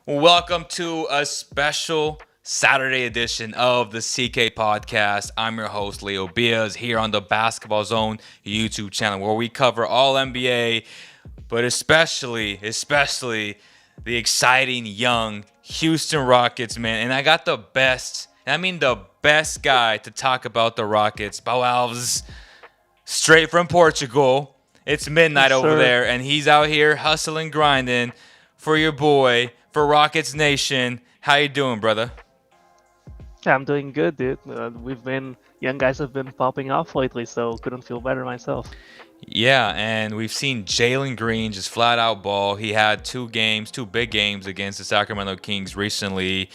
Welcome to a special Saturday edition of the CK Podcast. I'm your host, Leo Biaz, here on the Basketball Zone YouTube channel, where we cover all NBA, but especially the exciting young Houston Rockets, man. And I got the best, and I mean the best guy to talk about the Rockets, Paulo Alves, straight from Portugal. It's midnight Yes, over sir. there, and he's out here hustling, grinding for your boy, for Rockets Nation. How you doing, brother? Yeah, I'm doing good, dude. Young guys have been popping off lately, so couldn't feel better myself. Yeah, and we've seen Jalen Green just flat out ball. He had two big games against the Sacramento Kings recently,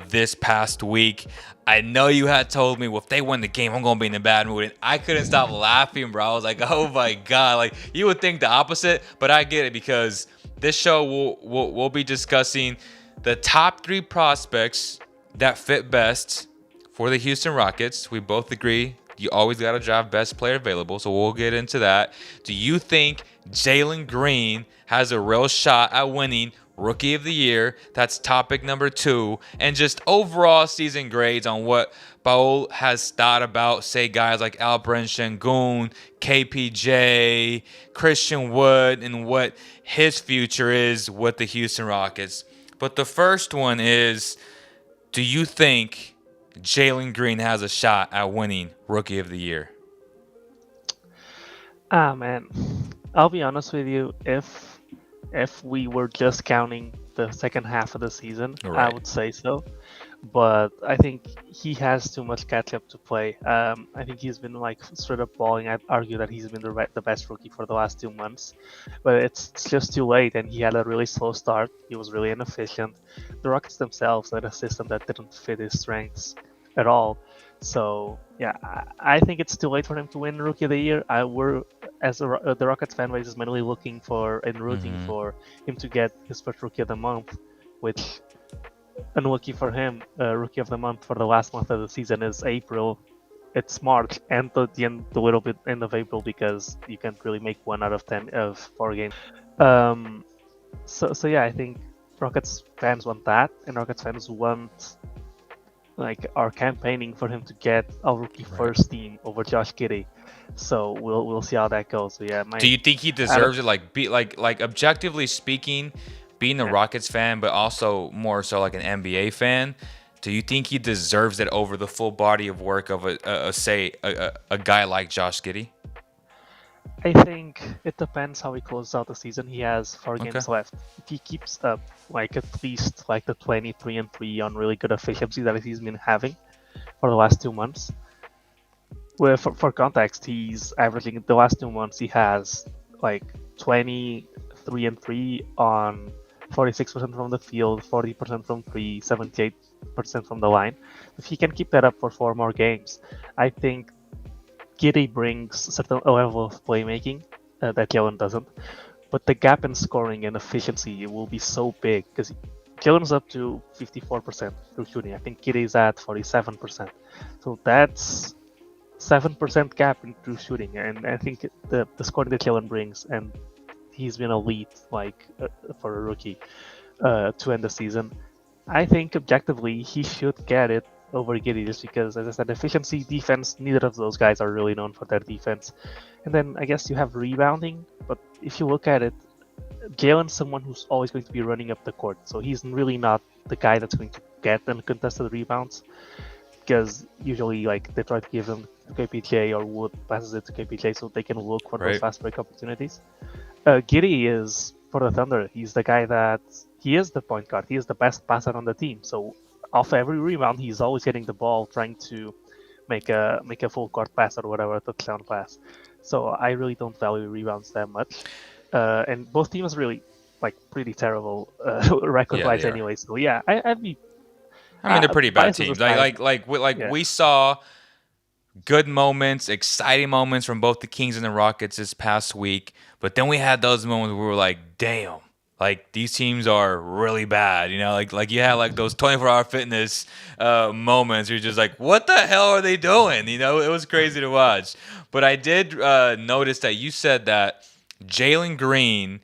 this past week. I know you had told me, well, if they win the game, I'm gonna be in a bad mood. And I couldn't stop laughing, bro. I was like, oh my god, like you would think the opposite, but I get it because this show we'll be discussing the top three prospects that fit best for the Houston Rockets. We both agree you always got to draft best player available, so we'll get into that. Do you think Jalen Green has a real shot at winning Rookie of the Year? That's topic number 2. And just overall season grades on what Paul has thought about, say, guys like Alperen Şengün, KPJ, Christian Wood, and what his future is with the Houston Rockets. But the first one is, do you think Jalen Green has a shot at winning Rookie of the Year? Ah, man. I'll be honest with you. If we were just counting the second half of the season, I Right. would say so. But I think he has too much catch up to play. I think he's been like straight up balling. I'd argue that he's been the best rookie for the last 2 months, but it's just too late. And he had a really slow start. He was really inefficient. The Rockets themselves had a system that didn't fit his strengths at all. So yeah, I think it's too late for him to win Rookie of the Year. I were as the Rockets fan base is mainly looking for and rooting Mm-hmm. for him to get his first Rookie of the Month, which unlucky for him, Rookie of the Month for the last month of the season is April. It's March and the end, the little bit end of April because you can't really make 1 out of 10 of 4 games. Um, so yeah, I think Rockets fans want that, and Rockets fans want are campaigning for him to get a rookie Right. first team over Josh Giddey. So we'll see how that goes. So yeah, Do my you think he out of deserves it? Like, be like objectively speaking, being a yeah, Rockets fan, but also more so like an NBA fan. Do you think he deserves it over the full body of work of a guy like Josh Giddey? I think it depends how he closes out the season. He has four Okay. games left. If he keeps up at least like the 23-3 on really good efficiency that he's been having for the last 2 months. Well, for context, he's averaging the last 2 months. He has like 23-3 on 46% from the field, 40% from three, 78% from the line. If he can keep that up for 4 more games, I think Giddy brings a certain level of playmaking that Jalen doesn't. But the gap in scoring and efficiency will be so big because Jalen's up to 54% through shooting. I think Giddy's at 47%. So that's 7% gap in true shooting, and I think the scoring that Jalen brings, and he's been elite for a rookie to end the season. I think objectively he should get it over Giddy just because, as I said, efficiency, defense, neither of those guys are really known for their defense. And then I guess you have rebounding, but if you look at it, Jalen's someone who's always going to be running up the court, so he's really not the guy that's going to get uncontested rebounds because usually they try to give him to KPJ or Wood passes it to KPJ so they can look for those Right. fast break opportunities. Giddy is for the Thunder. He's the guy that he is the point guard. He is the best passer on the team. So off every rebound, he's always getting the ball, trying to make a full court pass or whatever, a touchdown pass. So I really don't value rebounds that much. And both teams really pretty terrible record Yeah, wise they are. anyway. So yeah, I'd be I mean, they're pretty bad biases teams. aside. Yeah, We saw good moments, exciting moments from both the Kings and the Rockets this past week. But then we had those moments where we were like, damn, like these teams are really bad. Like you had like those 24-hour fitness moments. You're just like, what the hell are they doing? It was crazy to watch. But I did notice that you said that Jalen Green,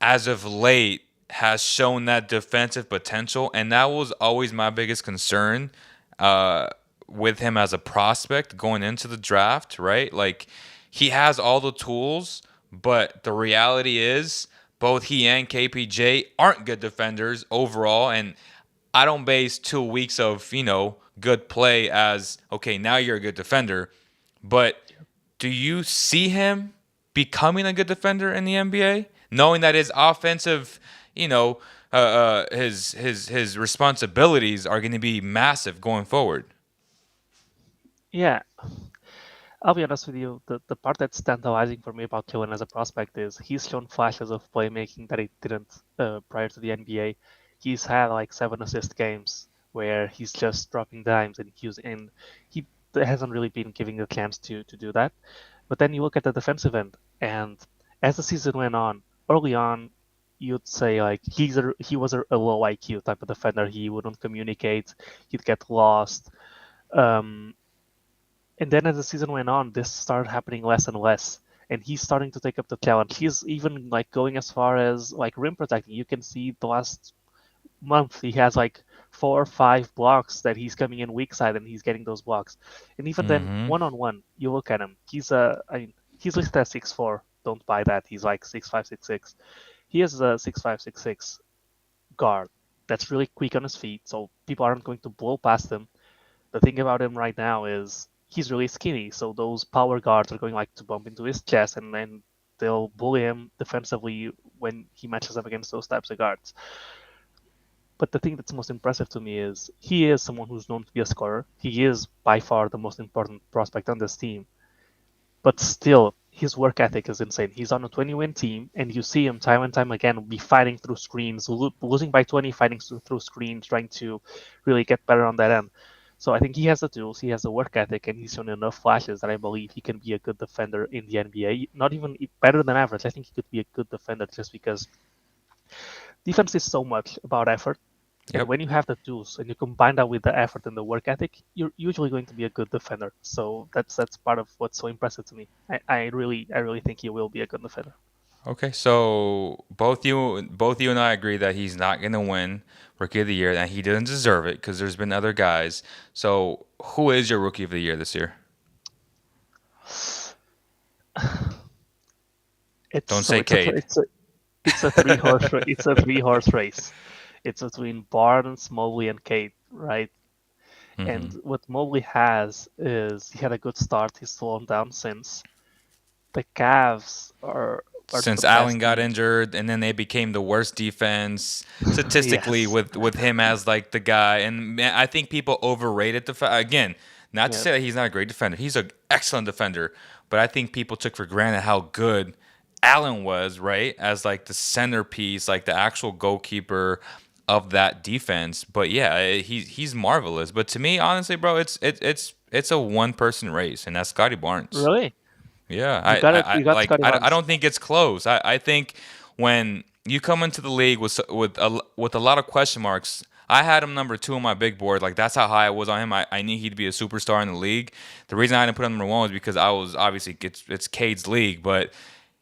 as of late, has shown that defensive potential, and that was always my biggest concern uh, with him as a prospect going into the draft, right? Like, he has all the tools, but the reality is both he and KPJ aren't good defenders overall, and I don't base 2 weeks of, good play as, okay, now you're a good defender, but do you see him becoming a good defender in the NBA, knowing that his offensive, his responsibilities are going to be massive going forward? Yeah, I'll be honest with you. The part that's tantalizing for me about Jalen as a prospect is he's shown flashes of playmaking that he didn't prior to the NBA. He's had like 7 assist games where he's just dropping dimes, and he hasn't really been giving a chance to do that. But then you look at the defensive end, and as the season went on, early on, you'd say like he was a low IQ type of defender. He wouldn't communicate. He'd get lost. Um, and then as the season went on, this started happening less and less. And he's starting to take up the challenge. He's even like going as far as like rim protecting. You can see the last month he has like 4 or 5 blocks that he's coming in weak side and he's getting those blocks. And even then, Mm-hmm. 1-on-1, you look at him. I mean, he's listed as 6'4". Don't buy that. He's like 6'5", 6'6". He is a 6'5", 6'6" guard that's really quick on his feet, so people aren't going to blow past him. The thing about him right now is he's really skinny, so those power guards are going like to bump into his chest, and then they'll bully him defensively when he matches up against those types of guards. But the thing that's most impressive to me is he is someone who's known to be a scorer. He is by far the most important prospect on this team. But still, his work ethic is insane. He's on a 20-win team, and you see him time and time again be fighting through screens, losing by 20, fighting through screens, trying to really get better on that end. So I think he has the tools, he has the work ethic, and he's shown enough flashes that I believe he can be a good defender in the NBA. Not even better than average. I think he could be a good defender just because defense is so much about effort. And Yep. when you have the tools and you combine that with the effort and the work ethic, you're usually going to be a good defender. So that's part of what's so impressive to me. I really think he will be a good defender. Okay, so both you and I agree that he's not going to win Rookie of the Year, and he doesn't deserve it because there's been other guys. So who is your Rookie of the Year this year? It's Don't so say Cade. it's a three horse race. It's between Barnes, Mobley, and Kate, right? And Hmm. what Mobley has is he had a good start. He's slowed down since. The Cavs are the Since Allen best got team. injured, and then they became the worst defense statistically Yes. with him as like the guy. And man, I think people overrated the fact. Again, not to Yeah. say that he's not a great defender. He's an excellent defender, but I think people took for granted how good Allen was, right? As like the centerpiece, like the actual goalkeeper of that defense. But yeah, he's marvelous. But to me, honestly, bro, it's a one person race, and that's Scotty Barnes. Really? Yeah, You got it. I You got like. Scotty I Barnes. don't think it's close. I think when you come into the league with a lot of question marks, I had him number 2 on my big board. Like that's how high I was on him. I knew he'd be a superstar in the league. The reason I didn't put him number 1 was because I was obviously it's Cade's league, but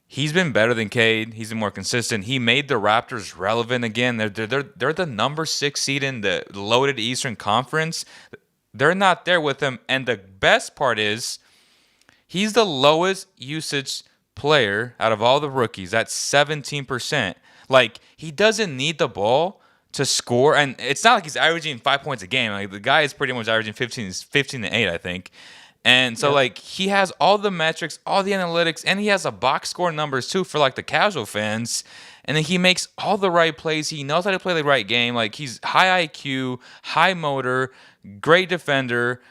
he's been better than Cade. He's been more consistent. He made the Raptors relevant again. They're the number 6 seed in the loaded Eastern Conference. They're not there with him, and the best part is he's the lowest usage player out of all the rookies. That's 17%. Like, he doesn't need the ball to score. And it's not like he's averaging 5 points a game. Like, the guy is pretty much averaging 15 to 8, I think. And so, Yep. like, he has all the metrics, all the analytics, and he has a box score numbers, too, for, like, the casual fans. And then he makes all the right plays. He knows how to play the right game. Like, he's high IQ, high motor, great defender.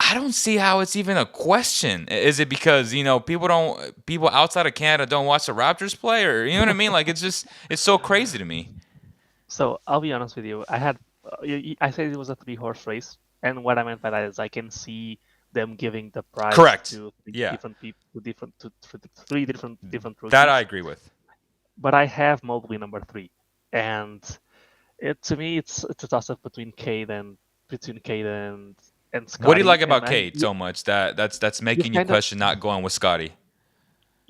I don't see how it's even a question. Is it because people outside of Canada don't watch the Raptors play, or you know what I mean? Like it's so crazy to me. So I'll be honest with you. I said it was a three-horse race, and what I meant by that is I can see them giving the prize Correct. to three Yeah, different people, to three different that I rookies. agree with. But I have Mobley number 3, and to me it's a toss-up between Cade and What do you like Scotty, and about Cade so much that's you've making you kind of question not going with Scotty?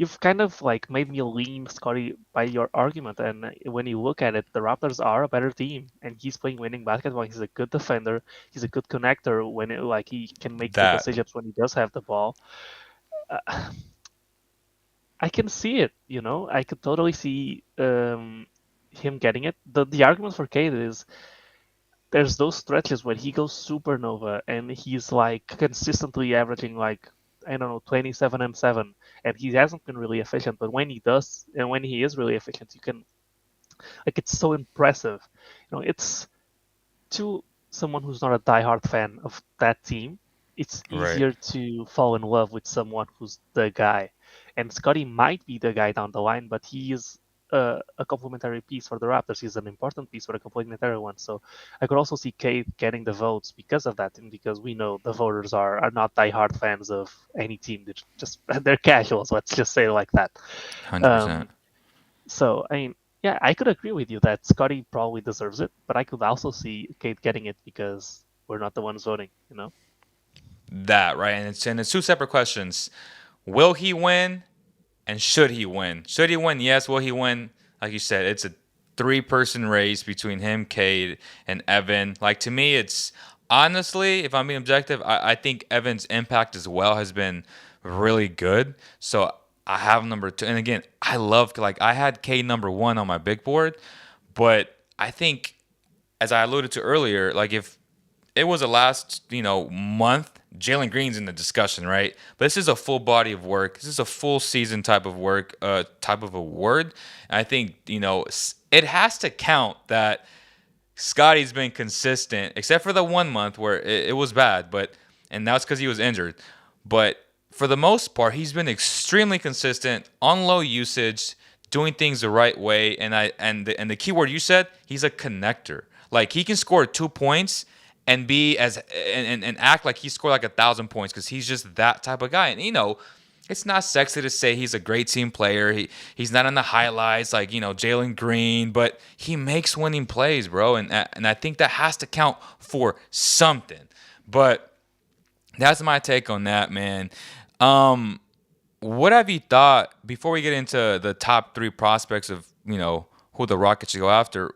you've kind of like made me lean Scotty by your argument. And when you look at it, the Raptors are a better team, and he's playing winning basketball. He's a good defender. He's a good connector when like he can make good That decisions when he does have the ball. Uh, I can see it. I could totally see him getting it. The argument for Kate is there's those stretches when he goes supernova and he's like consistently averaging like I don't know 27 and 7, and he hasn't been really efficient, but when he does and when he is really efficient, you can like it's so impressive. It's to someone who's not a diehard fan of that team, it's right. easier to fall in love with someone who's the guy. And Scotty might be the guy down the line, but he is a complementary piece for the Raptors. He's an important piece for a complementary one. So I could also see Kate getting the votes because of that, and because we know the voters are not diehard fans of any team. They're just they're casuals. Let's just say it like that. 100%. Um, so I mean, yeah, I could agree with you that Scotty probably deserves it, but I could also see Kate getting it because we're not the ones voting. That, right? And it's two separate questions. Will he win and should he win? Should he win? Yes. Will he win? Like you said, it's a three-person race between him, Cade, and Evan. Like to me, it's honestly, if I'm being objective, I think Evan's impact as well has been really good. So I have number two. And again, I love like I had Cade number one on my big board, but I think as I alluded to earlier, like if it was a last, month, Jalen Green's in the discussion, right? But this is a full body of work. This is a full season type of work, type of award. And I think, it has to count that Scotty's been consistent, except for the 1 month where it was bad, and that's because he was injured. But for the most part, he's been extremely consistent on low usage, doing things the right way. And the key word you said, he's a connector. Like he can score 2 points and be and act like he scored like 1,000 points because he's just that type of guy. And it's not sexy to say he's a great team player. He's not in the highlights like Jalen Green, but he makes winning plays, bro. And I think that has to count for something. But that's my take on that, man. What have you thought before we get into the top three prospects of who the Rockets should go after?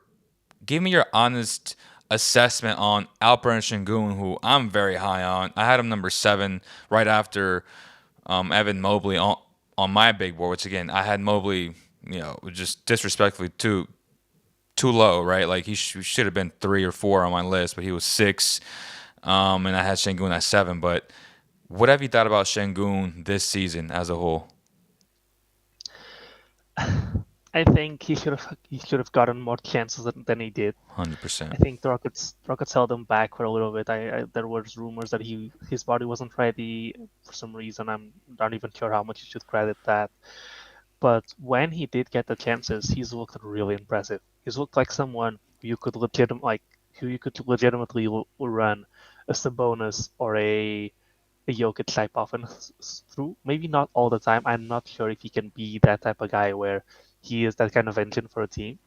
Give me your honest assessment on Alperen Sengun, who I'm very high on. I had him number 7 right after Evan Mobley on my big board, which again I had Mobley, just disrespectfully too low, right? Like he should have been 3 or 4 on my list, but he was 6, and I had Sengun at 7. But what have you thought about Sengun this season as a whole? I think he should have gotten more chances than he did. Hundred I percent. think the Rockets held him back for a little bit. There was rumors that his body wasn't ready for some reason. I'm not even sure how much you should credit that. But when he did get the chances, he's looked really impressive. He's looked like someone who you could legitimately run a Sabonis or a Jokic type offense through. Maybe not all the time. I'm not sure if he can be that type of guy where he is that kind of engine for a team.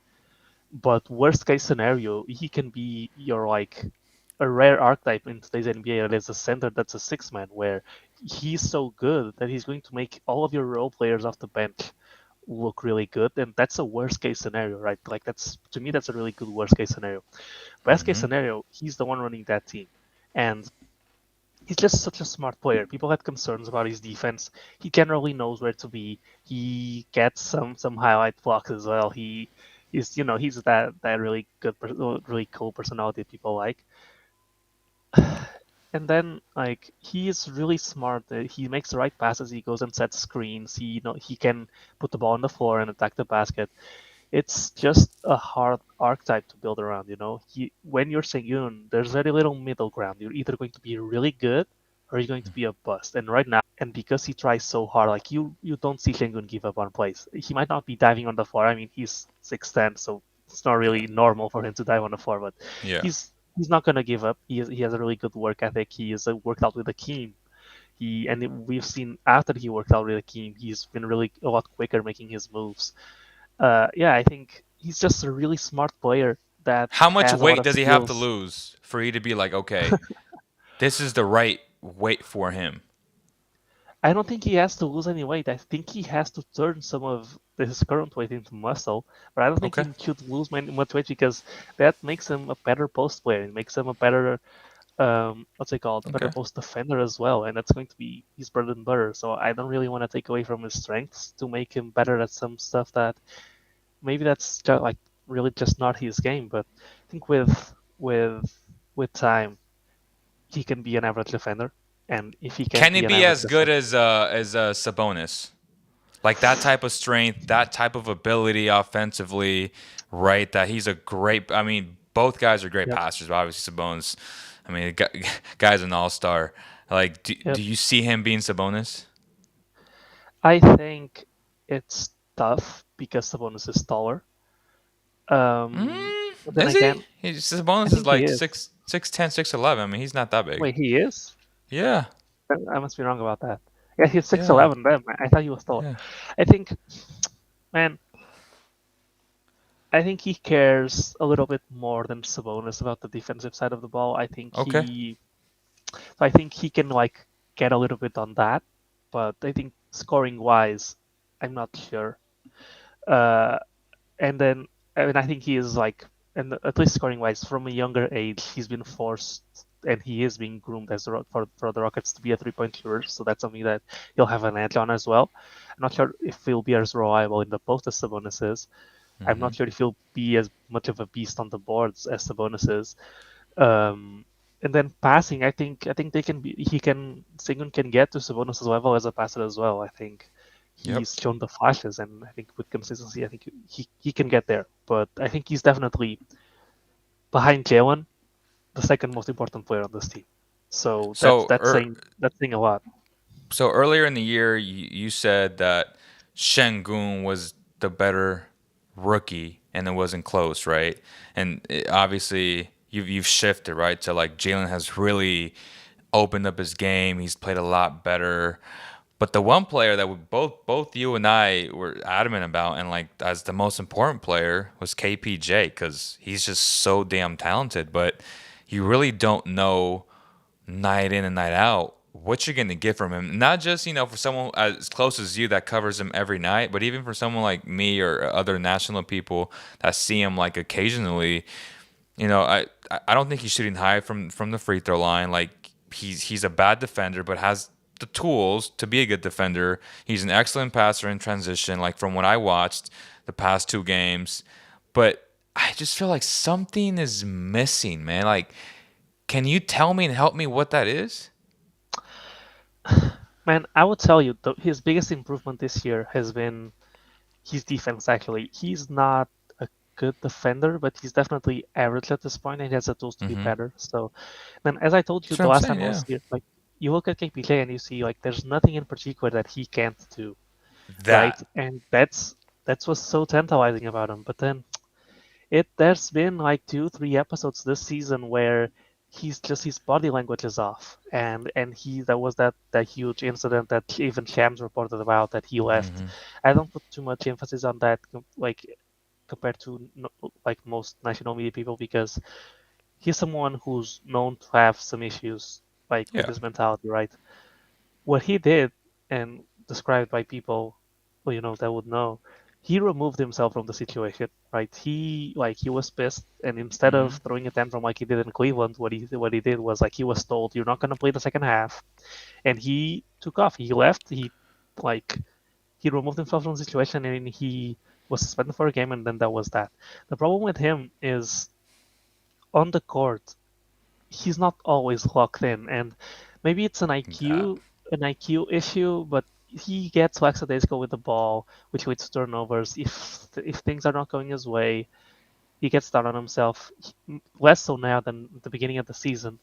But worst case scenario, he can be your like a rare archetype in today's NBA that is a center that's a 6 man, where he's so good that he's going to make all of your role players off the bench look really good, and that's a worst case scenario, right? Like that's to me that's a really good worst case scenario. Best case Mm-hmm. scenario, he's the one running that team, and he's just such a smart player. People had concerns about his defense. He generally knows where to be. He gets some highlight blocks as well. He's that really good, really cool personality people like. And then like he is really smart. He makes the right passes. He goes and sets screens. He can put the ball on the floor and attack the basket. It's just a hard archetype to build around. When you're Sengun, there's very little middle ground. You're either going to be really good or you're going to be a bust. And right now, and because he tries so hard, like you don't see Sengun give up on plays. He might not be diving on the floor. I mean, he's 6'10", so it's not Yeah. really normal for him to dive on the floor. But Yeah. he's not gonna give up. He has a really good work ethic. He is worked out with the team. We've seen after he worked out with the team, he's been really a lot quicker making his moves. Yeah, I think he's just a really smart player that How much has a lot weight of does he have to skills. lose for you to be like, okay, this is the right weight for him? I don't think he has to lose any weight. I think he has to turn some of his current weight into muscle, but I don't think Okay. he should lose much weight because that makes him a better post player. It makes him a better, what's it called, a better Okay. post defender as well, and that's going to be his bread and butter. So I don't really want to take away from his strengths to make him better at some stuff that maybe that's just like really just not his game. But I think with time, he can be an average defender, and if he can't Can he be an be average as good defender, as Sabonis? Like that type of strength, that type of ability offensively, right? That he's a great. I mean, both guys are great yep, passers, but obviously Sabonis. I mean, guy's an all-star. Like, do yep. you see him being Sabonis? I think it's tough because Sabonis is taller. But then Is he? again, I Sabonis is think he like is. 6'10", 6'11". I mean, he's not that big. Wait, he is? Yeah, I must be wrong about that. Yeah, he's yeah, 6'11". Then I thought he was taller. yeah. I think, man, I think he cares a little bit more than Sabonis about the defensive side of the ball. Okay. I think he can like get a little bit on that, but I think scoring wise, I'm not sure. Uh, and then I mean I think he is like, and at least scoring wise, from a younger age, he's been forced and he is being groomed as for the Rockets to be a 3-point shooter. So that's something that he'll have an edge on as well. I'm not sure if he'll be as reliable in the post as Sabonis is. I'm Hmm. not sure if he'll be as much of a beast on the boards as Sabonis is. Um, and then passing, I think they can be. He can Sengun can get to Sabonis' level as a passer as well. I think Yep. he's shown the flashes, and I think with consistency, I think he can get there. But I think he's definitely behind Jalen, the second most important player on this team. So So, that's saying a lot. so earlier in the year, you said that Shengun was the better rookie, and it wasn't close, right? And obviously, you've shifted right to like Jalen has really opened up his game. He's played a lot better. But the one player that we both you and I were adamant about, and like as the most important player, was KPJ because he's just so damn talented. But you really don't know night in and night out what you're going to get from him. Not just, for someone as close as you that covers him every night, but even for someone like me or other national people that see him like occasionally, I don't think he's shooting high from the free throw line. Like he's a bad defender, but has the tools to be a good defender. He's an excellent passer in transition, like from what I watched the past two games. But I just feel like something is missing, man. Like, can you tell me and help me what that is? Man, I would tell you his biggest improvement this year has been his defense. Actually, he's not a good defender, but he's definitely average at this point, and he has the tools to be Mm-hmm. better. So, then as I told you That's what the I'm last saying. time I Yeah, was here, like you look at KPJ and you see like there's nothing in particular that he can't do, right? that. And that's what's so tantalizing about him. But then there's been like 2 3 episodes this season where he's just his body language is off, and he that was that huge incident that even Shams reported about that he left. Mm-hmm. I don't put too much emphasis on that, like compared to like most national media people, because he's someone who's known to have some issues like with Yeah. his mentality, right? What he did, and described by people well, that would know, he removed himself from the situation, right? He was pissed, and instead of Mm-hmm. throwing a tantrum like he did in Cleveland, what he did was like he was told you're not going to play the second half, and he took off. He left. Like he removed himself from the situation, and he was suspended for a game, and then that was that. The problem with him is on the court, he's not always locked in, and maybe it's an That. IQ issue, but he gets lackadaisical with the ball, which leads to turnovers. If things are not going his way, he gets down on himself. Less so now than at the beginning of the season,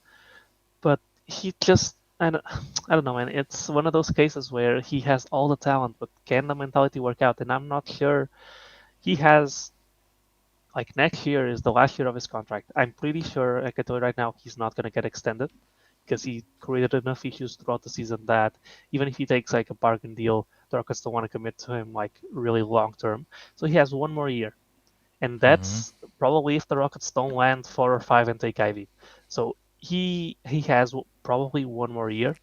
but he just I don't know, man. It's one of those cases where he has all the talent, but can the mentality work out? And I'm not sure he has. Like next year is the last year of his contract. I'm pretty sure I can tell you right now he's not going to get extended because he created enough issues throughout the season that even if he takes like a bargain deal, the Rockets don't want to commit to him like really long term. So he has one more year, and Mm-hmm. that's probably if the Rockets don't land 4 or 5 and take Ivy. So he has probably one more year.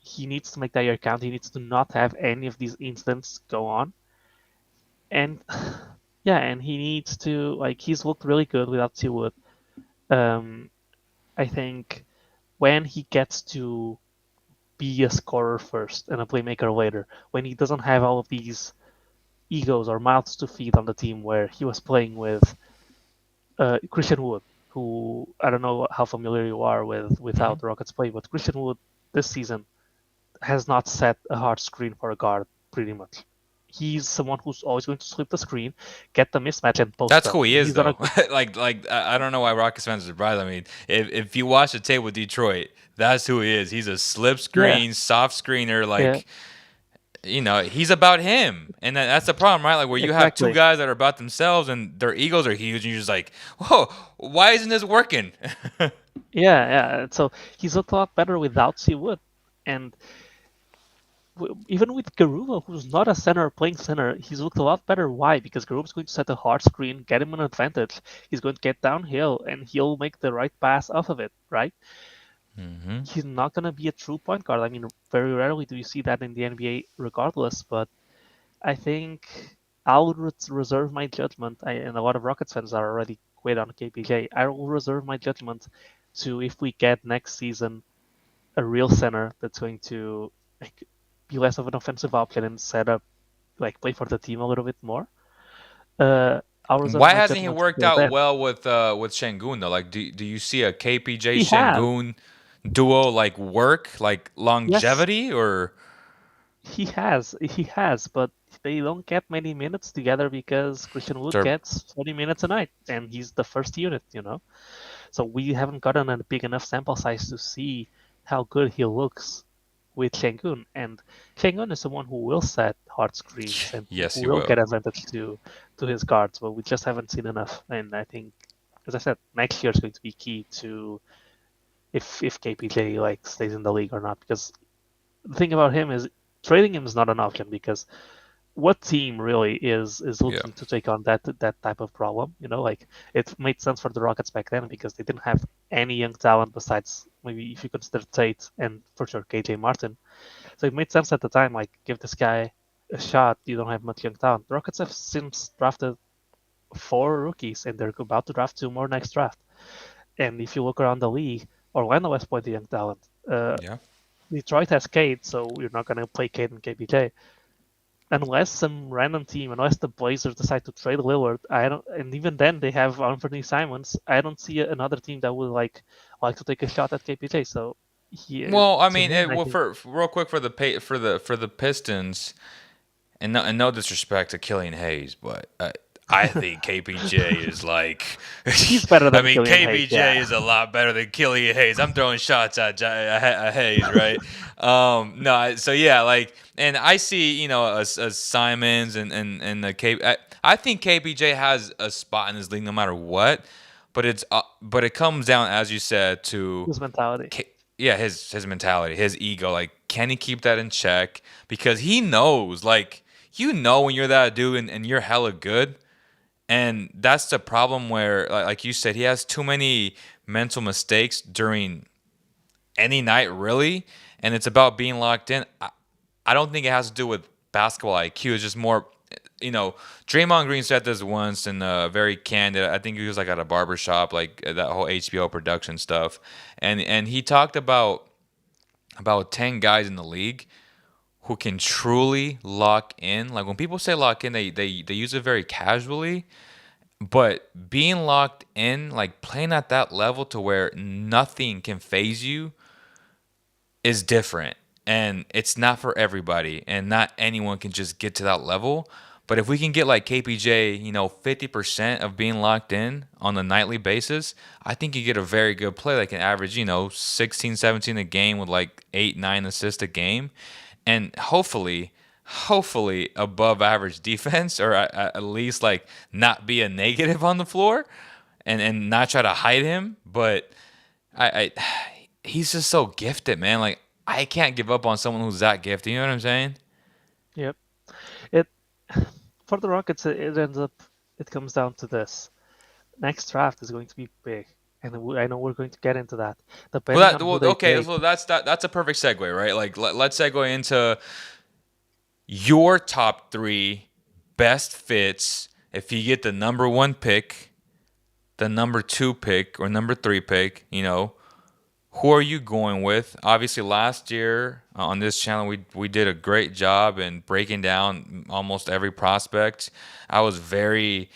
he needs to make that year count. He needs to not have any of these incidents go on. And yeah, and he needs to like he's looked really good without Seawood. Um, I think when he gets to be a scorer first and a playmaker later, when he doesn't have all of these egos or mouths to feed on the team, where he was playing with Christian Wood, who I don't know how familiar you are with how Hmm. the Rockets play, but Christian Wood this season has not set a hard screen for a guard pretty much. He's someone who's always going to slip the screen, get the mismatch, and post That's up. who he And is, he's not a though. like I don't know why Rockets fans are surprised. I mean, if you watch the tape with Detroit, that's who he is. He's a slip yeah, screen, soft screener. yeah, Like, he's about him, and that's the problem, right? Like where you have two exactly. guys that are about themselves and their egos are huge, and you're just like, whoa, why isn't this working? Yeah, yeah. So he's looked a lot better without C Wood, and even with Garuba, who's not a center playing center, he's looked a lot better. Why? Because Garuba's going to set a hard screen, get him an advantage. He's going to get downhill, and he'll make the right pass off of it, right? Hmm. He's not going to be a true point guard. I mean, very rarely do you see that in the NBA, regardless. But I think I'll reserve my judgment, and a lot of Rockets fans are already quit on KPJ. I will reserve my judgment to if we get next season a real center that's going to like, be less of an offensive option and set up play for the team a little bit more. I'll reserve Why my hasn't he judgment worked until out then. well with Shengun though? Like, do you see a KPJ He has, Shengun duo like work, like yes, longevity, or he has, but they don't get many minutes together because Christian Wood they're gets 20 minutes a night, and he's the first unit. So we haven't gotten a big enough sample size to see how good he looks with Shengun. And Shengun is someone who will set hard screens and yes, who he will will. get advantage to his guards, but we just haven't seen enough. And I think, as I said, next year is going to be key to if KPJ stays in the league or not. Because the thing about him is trading him is not an option because what team really is Yeah. looking to take on that type of problem? It made sense for the Rockets back then because they didn't have any young talent besides maybe if you consider Tate and for sure KJ Martin. So it made sense at the time, give this guy a shot. You don't have much young talent. The Rockets have since drafted 4 rookies and they're about to draft 2 more next draft. And if you look around the league, Orlando has plenty of young talent. Uh, Yeah. Detroit has Cade, so you're not going to play Cade and KPJ unless some random team, unless the Blazers decide to trade Lillard, I don't, and even then they have Anthony Simons. I don't see another team that would like to take a shot at KPJ. So Well, I to mean, him, I well, think for real quick for the Pistons, and no disrespect to Killian Hayes, but I think KPJ is like, he's better I than mean, Killian Hayes. KPJ Yeah, is a lot better than Killian Hayes. I'm throwing shots at Hayes, right? No, so yeah, and I see, a Simons and the I think KPJ has a spot in this league no matter what, but it comes down, as you said, to his mentality. yeah, his mentality, his ego. Like, can he keep that in check? Because he knows, when you're that dude and you're hella good. And that's the problem where, like you said, he has too many mental mistakes during any night, really. And it's about being locked in. I don't think it has to do with basketball IQ. It's just more, Draymond Green said this once and very candid. I think he was like at a barber shop, like that whole HBO production stuff. And he talked about 10 guys in the league who can truly lock in. Like when people say lock in, they use it very casually. But being locked in, like playing at that level to where nothing can phase you, is different. And it's not for everybody. And not anyone can just get to that level. But if we can get like KPJ, 50% of being locked in on a nightly basis, I think you get a very good play that can average, 16, 17 a game with like 8, 9 assists a game. And hopefully above average defense, or at least like not be a negative on the floor and not try to hide him. But I he's just so gifted, man. Like I can't give up on someone who's that gifted. You know what I'm saying? Yep. It for the Rockets, it ends up it comes down to this. Next draft is going to be big, and I know we're going to get into that. Depending Well, on who they okay, take, so that's a perfect segue, right? Like let's segue into your top three best fits if you get the number one pick, the number two pick, or number three pick. Who are you going with? Obviously, last year on this channel, we did a great job in breaking down almost every prospect. I was very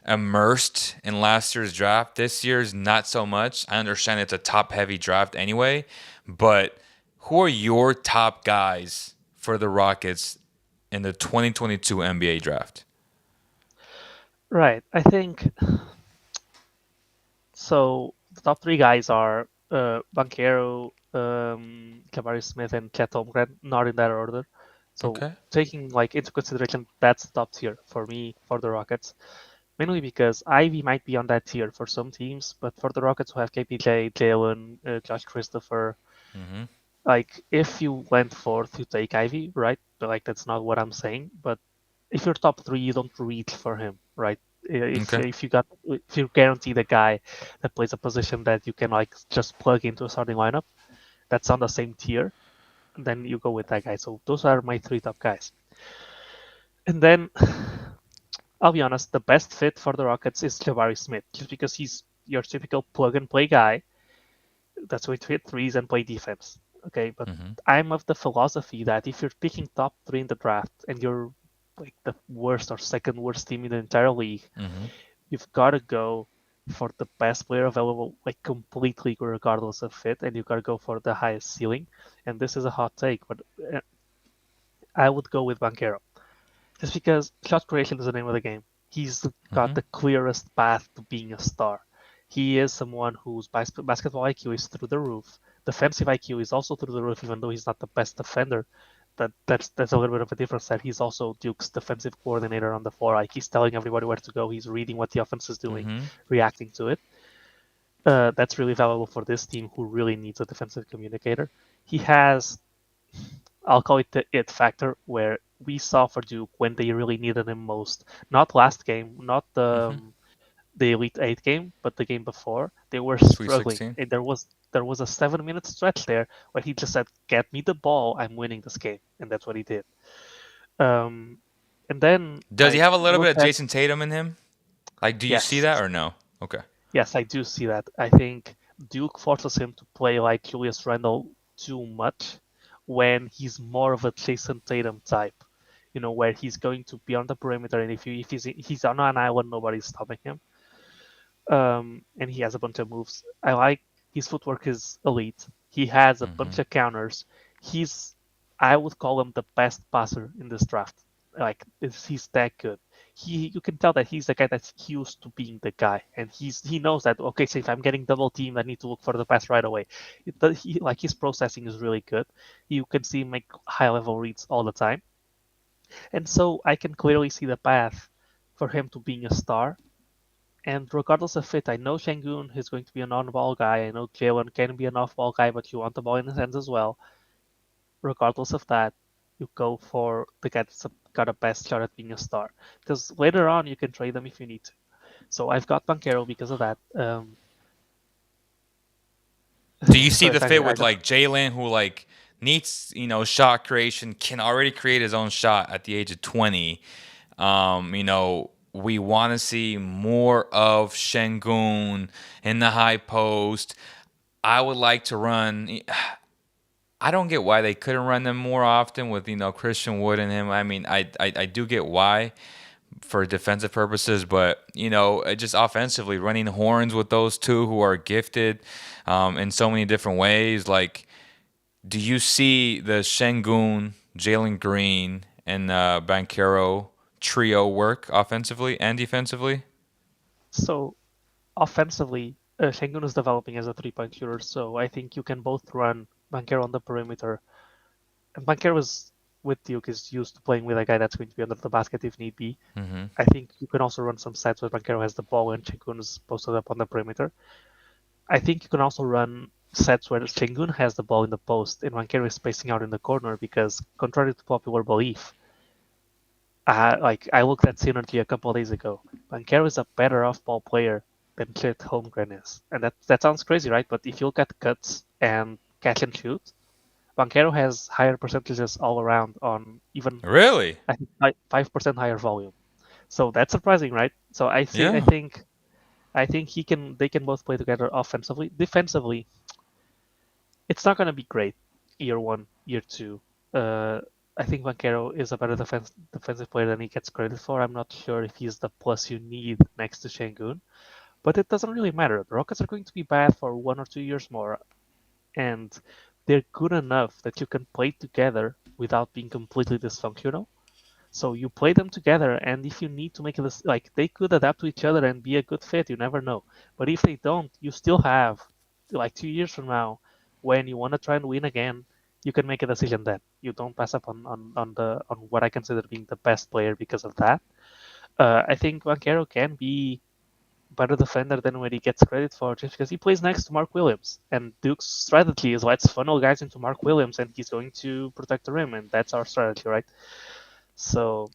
immersed in last year's draft. This year's not so much. I understand it's a top heavy draft anyway, but who are your top guys for the Rockets in the 2022 NBA draft? right? I think so. The top three guys are Banchero, Jabari Smith, and Chet Holmgren, not in that order. So Okay. taking like into consideration, that's the top tier for me for the Rockets. Mainly because Ivy might be on that tier for some teams, but for the Rockets who have KPJ, Jalen, Josh Christopher, Mm-hmm. like if you went fourth, you take Ivy, right? But like that's not what I'm saying. But if you're top three, you don't reach for him, right? If Okay. if you guarantee the guy that plays a position that you can like just plug into a starting lineup, that's on the same tier, then you go with that guy. So those are my three top guys. And then I'll be honest, the best fit for the Rockets is Jabari Smith, just because he's your typical plug and play guy that's going to hit threes and play defense. Okay, but Mm-hmm. I'm of the philosophy that if you're picking top three in the draft and you're like the worst or second worst team in the entire league, Mm-hmm. you've got to go for the best player available, like completely regardless of fit, and you've got to go for the highest ceiling. And this is a hot take, but I would go with Banchero. Just because shot creation is the name of the game. He's got Mm-hmm. the clearest path to being a star. He is someone whose basketball IQ is through the roof. Defensive IQ is also through the roof, even though he's not the best defender. That's a little bit of a difference. That he's also Duke's defensive coordinator on the floor. Like he's telling everybody where to go. He's reading what the offense is doing, Mm-hmm. reacting to it. That's really valuable for this team, who really needs a defensive communicator. He has, I'll call it the it factor, where we saw for Duke when they really needed him most. Not last game, not Mm-hmm. the Elite Eight game, but the game before. They were Sweet struggling. 16. And there was a 7 minute stretch there where he just said, "Get me the ball, I'm winning this game," and that's what he did. Um, and then Does he have a little look bit of at Jason Tatum in him? Like, do you see yes, that or no? Okay. yes, I do see that. I think Duke forces him to play like Julius Randle too much when he's more of a Jason Tatum type. Where he's going to be on the perimeter, and if he's on an island, nobody's stopping him. And he has a bunch of moves. I like his footwork is elite. He has a Mm-hmm. bunch of counters. He's, I would call him the best passer in this draft. Like he's that good. You can tell that he's the guy that's used to being the guy, and he knows that. Okay, so if I'm getting double teamed, I need to look for the pass right away. Like his processing is really good. You can see him make high level reads all the time, and so I can clearly see the path for him to being a star. And regardless of fit, I know Shengun is going to be an on-ball guy. I know Jalen can be an off-ball guy, but you want the ball in his hands as well. Regardless of that, you go for the guy that's got a best shot at being a star. Because later on, you can trade them if you need to. So I've got Banchero because of that. Do you see So the if fit I with don't, like Jalen, who like needs shot creation, can already create his own shot at the age of 20? We want to see more of Shengun in the high post. I would like to run. I don't get why they couldn't run them more often with Christian Wood and him. I mean, I do get why for defensive purposes, but just offensively running horns with those two who are gifted in so many different ways. Like, do you see the Shengun, Jalen Green, and Banchero trio work offensively and defensively? so offensively, Shengun is developing as a three-point shooter. So I think you can both run Banchero on the perimeter. And Banchero is with Duke is used to playing with a guy that's going to be under the basket if need be. Mm-hmm. I think you can also run some sets where Banchero has the ball and Chingun is posted up on the perimeter. I think you can also run sets where Chingun has the ball in the post and Banchero is spacing out in the corner because, contrary to popular belief, like I looked at Synergy a couple of days ago, Banchero is a better off-ball player than Chet Holmgren is. And that sounds crazy, right? But if you look at cuts and catch and shoot, Banchero has higher percentages all around on even Really? I think 5% higher volume. So that's surprising, right? So I Yeah. think they can both play together offensively. Defensively, it's not going to be great year one, year two. Uh, I think Banchero is a better defensive player than he gets credit for. I'm not sure if he's the plus you need next to Şengün, but it doesn't really matter. The Rockets are going to be bad for 1 or 2 years more, and they're good enough that you can play together without being completely dysfunctional. So you play them together, and if you need to make this, like they could adapt to each other and be a good fit, you never know. But if they don't, you still have like 2 years from now, when you want to try and win again, you can make a decision then. You don't pass up on what I consider being the best player because of that. I think Banchero can be better defender than what he gets credit for just because he plays next to Mark Williams. And Duke's strategy is let's funnel guys into Mark Williams and he's going to protect the rim, and that's our strategy, right? So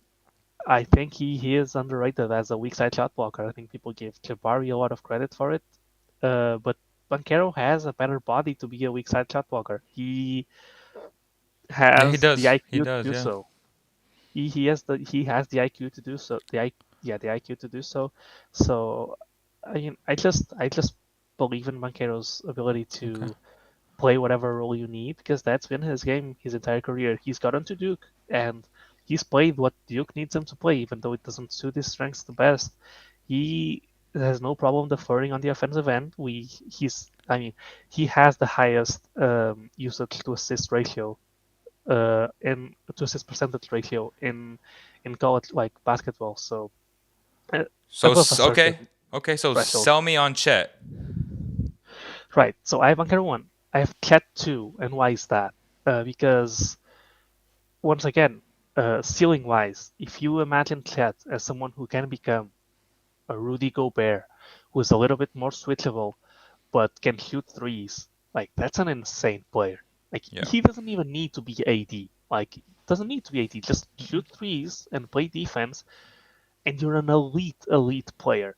I think he is underrated as a weak side shot blocker. I think people give Jabari a lot of credit for it. But Banchero has a better body to be a weak side shot blocker. He Yeah, he has the does. He IQ to does. do Yeah. so. He has the IQ to do so. The IQ to do so. So I mean, I just believe in Banchero's ability Okay. to play whatever role you need because that's been his game his entire career. He's gotten to Duke and he's played what Duke needs him to play, even though it doesn't suit his strengths the best. He has no problem deferring on the offensive end. He has the highest usage to assist ratio in to assist percentage ratio in college like basketball. So uh, So above a okay. certain Okay. So threshold. sell me on Chet. Right. So I have Banker 1. I have Cat 2. And why is that? Because, once again, ceiling wise, if you imagine Chat as someone who can become a Rudy Gobert, who is a little bit more switchable, but can shoot threes, like, that's an insane player. Like, Yeah. he doesn't even need to be AD. Like, doesn't need to be AD. Just shoot threes and play defense, and you're an elite player.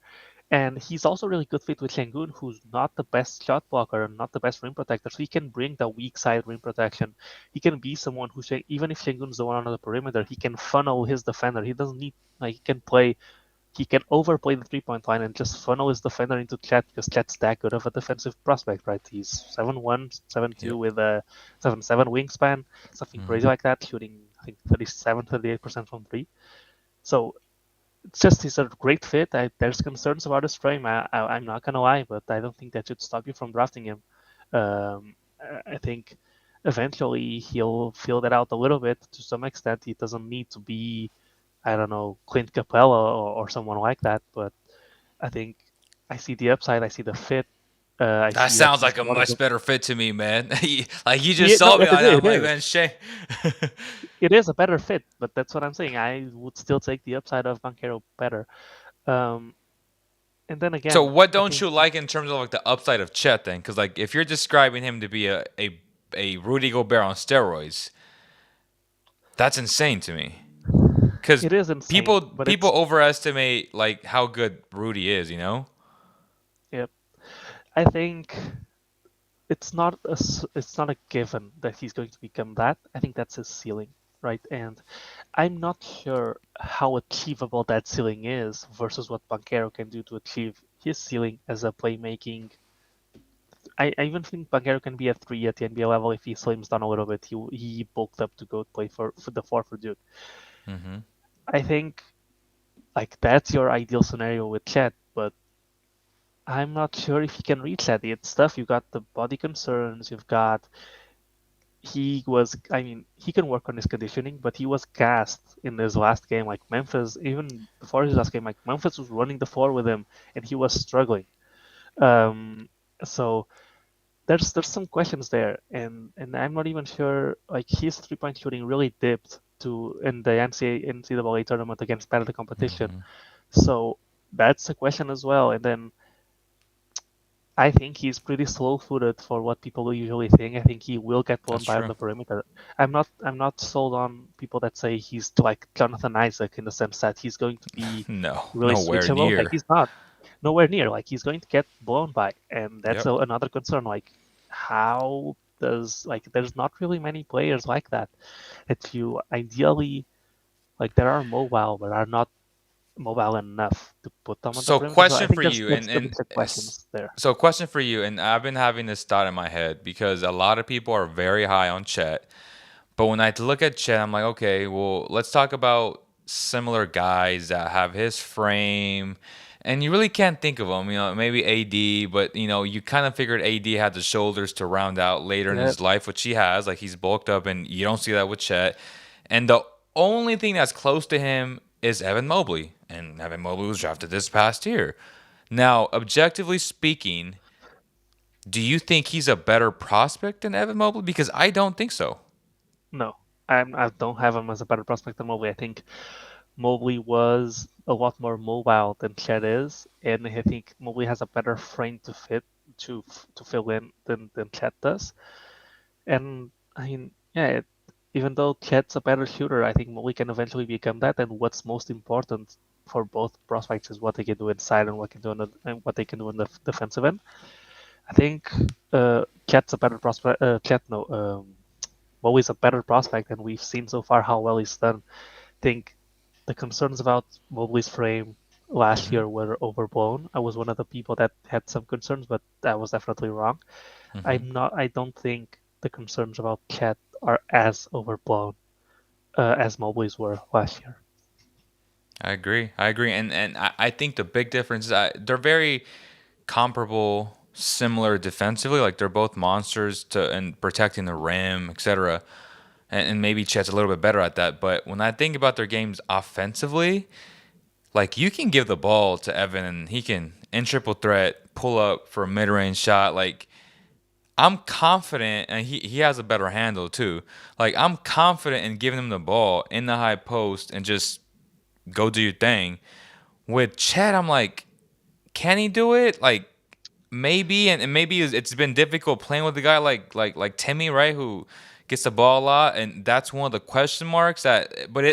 And he's also really good fit with Şengün, who's not the best shot blocker and not the best rim protector. So he can bring the weak side rim protection. He can be someone who, even if Şengün's the one on the perimeter, he can funnel his defender. He doesn't need, like, he can overplay the 3 point line and just funnel his defender into Chet because Chet's that good of a defensive prospect, right? He's 7'1, 7'2 Yep. with a 7'7 wingspan, something crazy like that, shooting, I think, 38% from three. So it's just he's a great fit. There's concerns about his frame. I'm not gonna lie, but I don't think that should stop you from drafting him. I think eventually he'll fill that out a little bit to some extent. He doesn't need to be, I don't know, Clint Capella or someone like that. But I think I see the upside. I see the fit. I That see that sounds he's like a one of the. much better fit to me, man. Like you just Yeah, no, sold me on that. I'm it like, is. man, Shay. It is a better fit, but that's what I'm saying. I would still take the upside of Banchero better. Um, and then So again, what I don't think you like in terms of like the upside of Chet then? Because like if you're describing him to be a Rudy Gobert on steroids, that's insane to me. Because it is insane, but people overestimate like how good Rudy is. You know. yeah, I think it's not a given that he's going to become that. I think that's his ceiling, right? And I'm not sure how achievable that ceiling is versus what Banchero can do to achieve his ceiling as a playmaking. I even think Banchero can be a three at the NBA level if he slims down a little bit. He bulked up to go play for the four for Duke. Mm-hmm. I think like that's your ideal scenario with Chet, but I'm not sure if he can reach that. It's stuff. You've got the body concerns. You've got I mean, he can work on his conditioning, but he was gassed in his last game. Like Memphis, even before his last game, like Memphis was running the floor with him, and he was struggling. Um, so there's some questions there, and I'm not even sure. Like his 3 point shooting really dipped to in the NCAA tournament against better competition. Mm-hmm. So that's a question as well. And then I think he's pretty slow-footed for what people usually think. I think he will get blown That's by on true. the perimeter. I'm not sold on people that say he's like Jonathan Isaac in the sense that he's going to be No, really nowhere switchable. Like near. he's not. nowhere near. Like he's going to get blown by, and that's Yep. another concern. Like how does like there's not really many players like that. If you ideally like there are mobile, but are not mobile enough to put them on the So perimeter. So I question think for there's you, there's and still big questions there. so question for you, and I've been having this thought in my head because a lot of people are very high on Chet, but when I look at Chet, I'm like, okay, well, let's talk about similar guys that have his frame, and you really can't think of them. You know, maybe AD, but you kind of figured AD had the shoulders to round out later in Yeah, his life, which he has. Like he's bulked up, and you don't see that with Chet. And the only thing that's close to him is Evan Mobley, and Evan Mobley was drafted this past year. Now, objectively speaking, do you think he's a better prospect than Evan Mobley? Because I don't think so. no, I don't have him as a better prospect than Mobley. I think Mobley was a lot more mobile than Chet is, and I think Mobley has a better frame to fit to fill in than Chet does. And I mean, yeah, even though Chet's a better shooter, I think Mobley can eventually become that. And what's most important for both prospects is what they can do inside and what they can do on the defensive end. I think Chet's a better prospect. Mobley's a better prospect, and we've seen so far how well he's done. I think the concerns about Mobley's frame last Hmm. year were overblown. I was one of the people that had some concerns, but I was definitely wrong. Hmm. I'm not. I don't think the concerns about Chet are as overblown as Mobley's were last year. I agree. I agree. And I think the big difference is they're very comparable, similar defensively. Like they're both monsters to and protecting the rim, etc. And maybe Chet's a little bit better at that. But when I think about their games offensively, like you can give the ball to Evan and he can in triple threat pull up for a mid range shot. Like I'm confident, and he has a better handle too. Like I'm confident in giving him the ball in the high post and just go do your thing. With Chet, I'm like, can he do it? Like maybe, and maybe it's been difficult playing with a guy like Timmy, right, who gets the ball a lot, and that's one of the question marks. But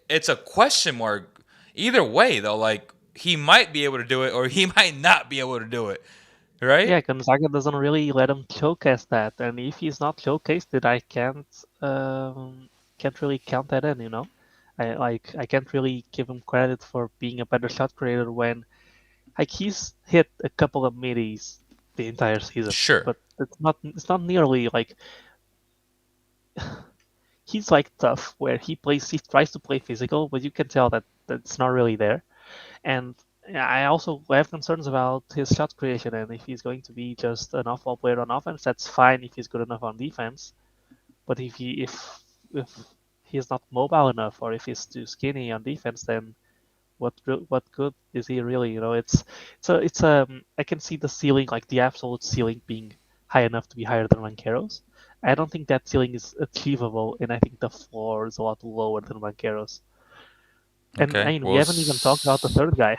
it's a question mark either way though. Like he might be able to do it, or he might not be able to do it, right? Yeah, Gonzaga doesn't really let him showcase that, and if he's not showcased it, I can't really count that in. I can't really give him credit for being a better shot creator when like he's hit a couple of middies the entire season, Sure. but it's not nearly like he's like tough where he tries to play physical, but you can tell that that's not really there. And I also have concerns about his shot creation, and if he's going to be just an off-ball player on offense, that's fine if he's good enough on defense. But if he's not mobile enough, or if he's too skinny on defense, then what good is he really? It's I can see the ceiling, like the absolute ceiling, being high enough to be higher than Rankero's. I don't think that ceiling is achievable, and I think the floor is a lot lower than Rankero's. And I Okay. mean, we Well, haven't even talked about the third guy.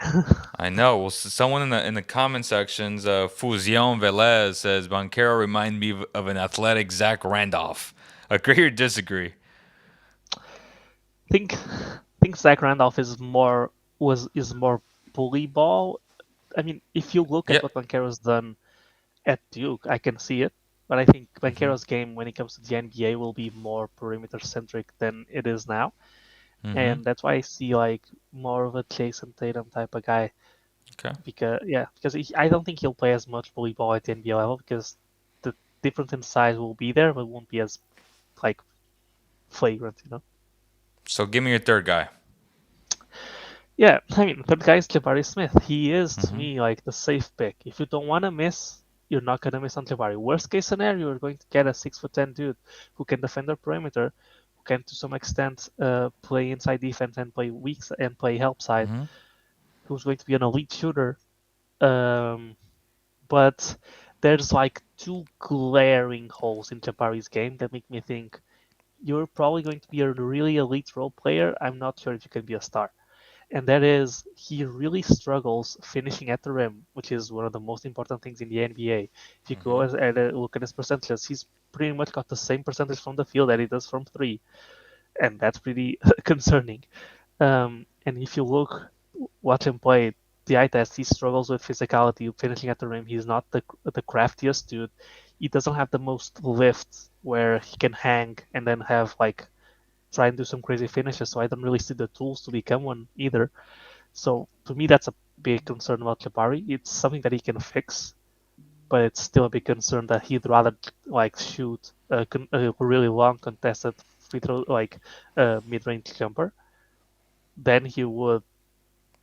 I know. Well, someone in the comment sections, Fusion Velez says Banquero remind me of an athletic Zach Randolph. Agree or disagree? think think Zach Randolph is more bully ball. I mean, if you look at Yep. what Bankero's done at Duke, I can see it. But I think Hmm. Bankero's game when it comes to the NBA will be more perimeter centric than it is now. Hmm. And that's why I see like more of a Jason Tatum type of guy. Okay. Because I don't think he'll play as much bully ball at the NBA level because the difference in size will be there, but won't be as like flagrant. So give me your third guy. Yeah, I mean, third guy is Jabari Smith. He is to Hmm. me like the safe pick. If you don't want to miss, you're not gonna miss on Jabari. Worst case scenario, you're going to get a 6'10" dude who can defend the perimeter, who can to some extent play inside defense and play and play help side, Hmm. who's going to be an elite shooter. Um, but there's like two glaring holes in Jabari's game that make me think you're probably going to be a really elite role player. I'm not sure if you can be a star. And that is he really struggles finishing at the rim, which is one of the most important things in the NBA. If you go Hmm. and look at his percentages, he's pretty much got the same percentage from the field that he does from three, and that's pretty concerning. And if you watch him play, the eye test. He struggles with physicality, finishing at the rim. He's not the craftiest dude. He doesn't have the most lift where he can hang and then have like try and do some crazy finishes. So I don't really see the tools to become one either. So to me, that's a big concern about Jabari. It's something that he can fix, but it's still a big concern that he'd rather like shoot a really long contested free throw like mid-range jumper than he would.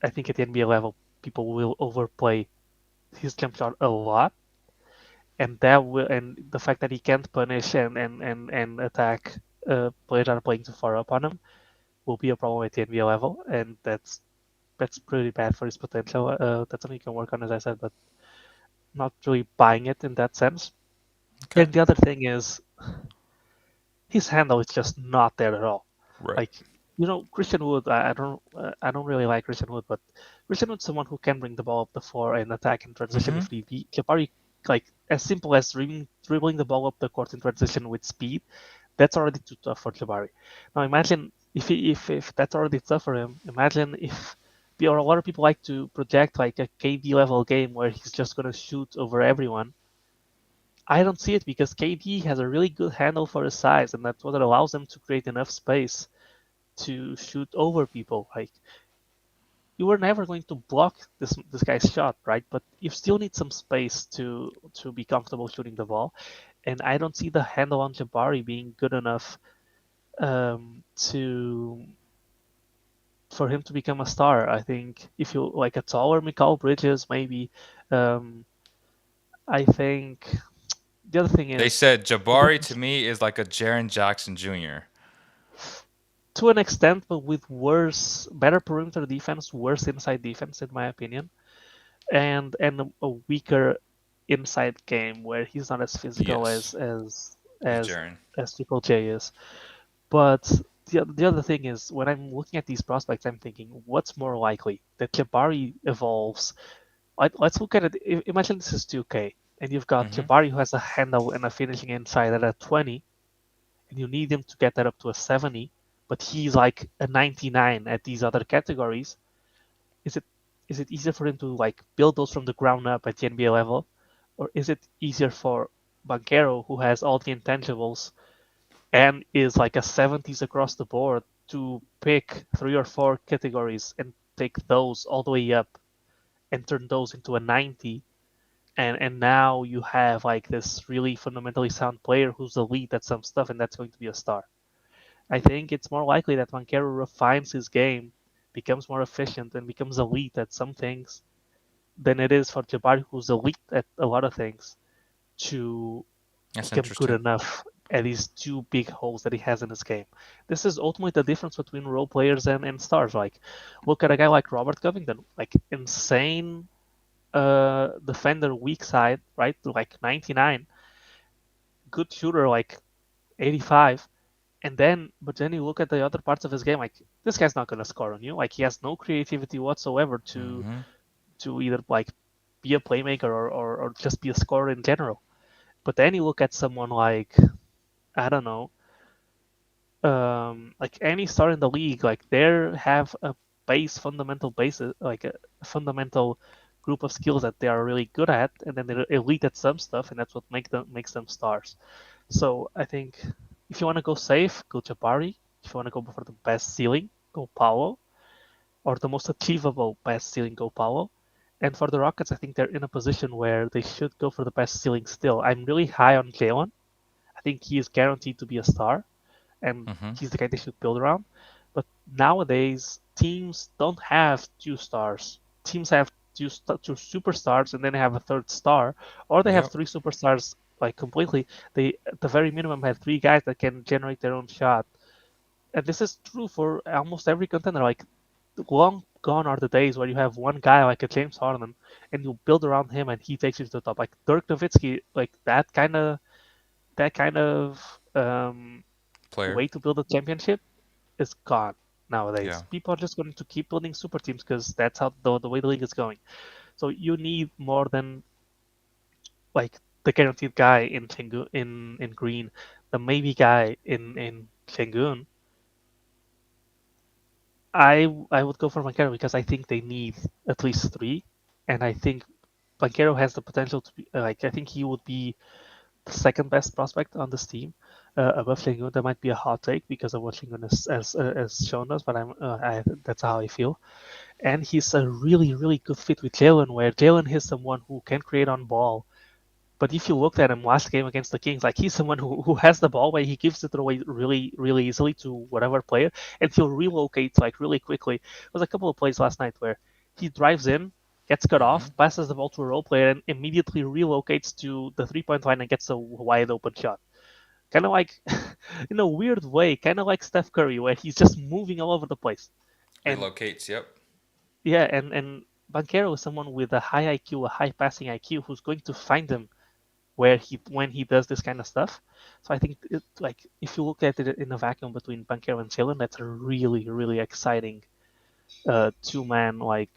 I think at the NBA level, people will overplay his jump shot a lot, and that will and the fact that he can't punish and attack players that are playing too far up on him will be a problem at the NBA level, and that's pretty bad for his potential. That's something he can work on, as I said, but not really buying it in that sense. Okay. And the other thing is his handle is just not there at all. Right. Like Christian Wood, I don't really like Christian Wood, but Christian Wood's someone who can bring the ball up the floor and attack in transition Mm-hmm. if need be. Jabari, like as simple as dribbling the ball up the court in transition with speed, that's already too tough for Jabari. Now imagine if that's already tough for him. Imagine if or a lot of people like to project like a KD level game where he's just gonna shoot over everyone. I don't see it because KD has a really good handle for his size, and that's what allows him to create enough space to shoot over people. Like you were never going to block this guy's shot, right? But you still need some space to be comfortable shooting the ball, and I don't see the handle on Jabari being good enough to for him to become a star. I think if you like a taller Mikal Bridges, maybe. Um, I think the other thing They is said the Jabari to difference me is like a Jaren Jackson Jr. to an extent, but with better perimeter defense, worse inside defense, in my opinion, and a weaker inside game where he's not as physical Yes. As as Jaren. as Triple J is. But the other thing is when I'm looking at these prospects, I'm thinking, what's more likely that Jabari evolves? Let's look at it. Imagine this is 2K, and you've got Mm-hmm. Jabari who has a handle and a finishing inside at a 20, and you need him to get that up to a 70, but he's like a 99 at these other categories. Is it is it easier for him to like build those from the ground up at the NBA level, or is it easier for Banquero, who has all the intangibles and is like a 70s across the board, to pick 3 or 4 categories and take those all the way up and turn those into a 90? And now you have like this really fundamentally sound player who's elite at some stuff, and that's going to be a star. I think it's more likely that Banquero refines his game, becomes more efficient, and becomes elite at some things than it is for Jabari, who's elite at a lot of things, to That's become good interesting. enough at these 2 big holes that he has in his game. This is ultimately the difference between role players and stars. Like, look at a guy like Robert Covington, like insane defender, weak side, right? Like 99, good shooter, like 85. But then you look at the other parts of his game, like this guy's not gonna score on you. Like he has no creativity whatsoever Mm-hmm. to either like be a playmaker or just be a scorer in general. But then you look at someone like, I don't know, like any star in the league, like they have a fundamental basis, like a fundamental group of skills that they are really good at, and then they're elite at some stuff, and that's what makes them stars. So I think if you want to go safe, go Jabari. If you want to go for the best ceiling, go Paulo, or the most achievable best ceiling, go Paulo. And for the Rockets, I think they're in a position where they should go for the best ceiling still. I'm really high on Jalen. I think he is guaranteed to be a star, and Mm-hmm. he's the guy they should build around. But nowadays, teams don't have 2 stars. Teams have two superstars, and then they have a third star, or they have Yep. 3 superstars like completely. They at the very minimum have 3 guys that can generate their own shot, and this is true for almost every contender. Like long gone are the days where you have one guy like a James Harden, and you build around him, and he takes you to the top. Like Dirk Nowitzki, like that kind of Player. way to build a championship is gone Yeah. nowadays. People are just going to keep building super teams because that's how the way the league is going. So you need more than like the guaranteed guy in in Green, the maybe guy in Chengun, I would go for Banchero because I think they need at least three, and I think Banchero has the potential to be like I think he would be the second best prospect on this team above Şengün. That might be a hot take because of what Şengün has shown us, but that's how I feel. And he's a really good fit with Jalen, where Jalen is someone who can create on ball. But if you looked at him last game against the Kings, like he's someone who has the ball where he gives it away really easily to whatever player, and he'll relocate like really quickly. There was a couple of plays last night where he drives in, gets cut Hmm. off, passes the ball to a role player, and immediately relocates to the 3 point line and gets a wide open shot. Kind of like, in a weird way, kind of like Steph Curry, where he's just moving all over the place. And Relocates. Yep. yeah, and Banchero is someone with a high IQ, a high passing IQ, who's going to find him where he when he does this kind of stuff. So I think like if you look at it in a vacuum between Banchero and Jalen, that's a really exciting two-man like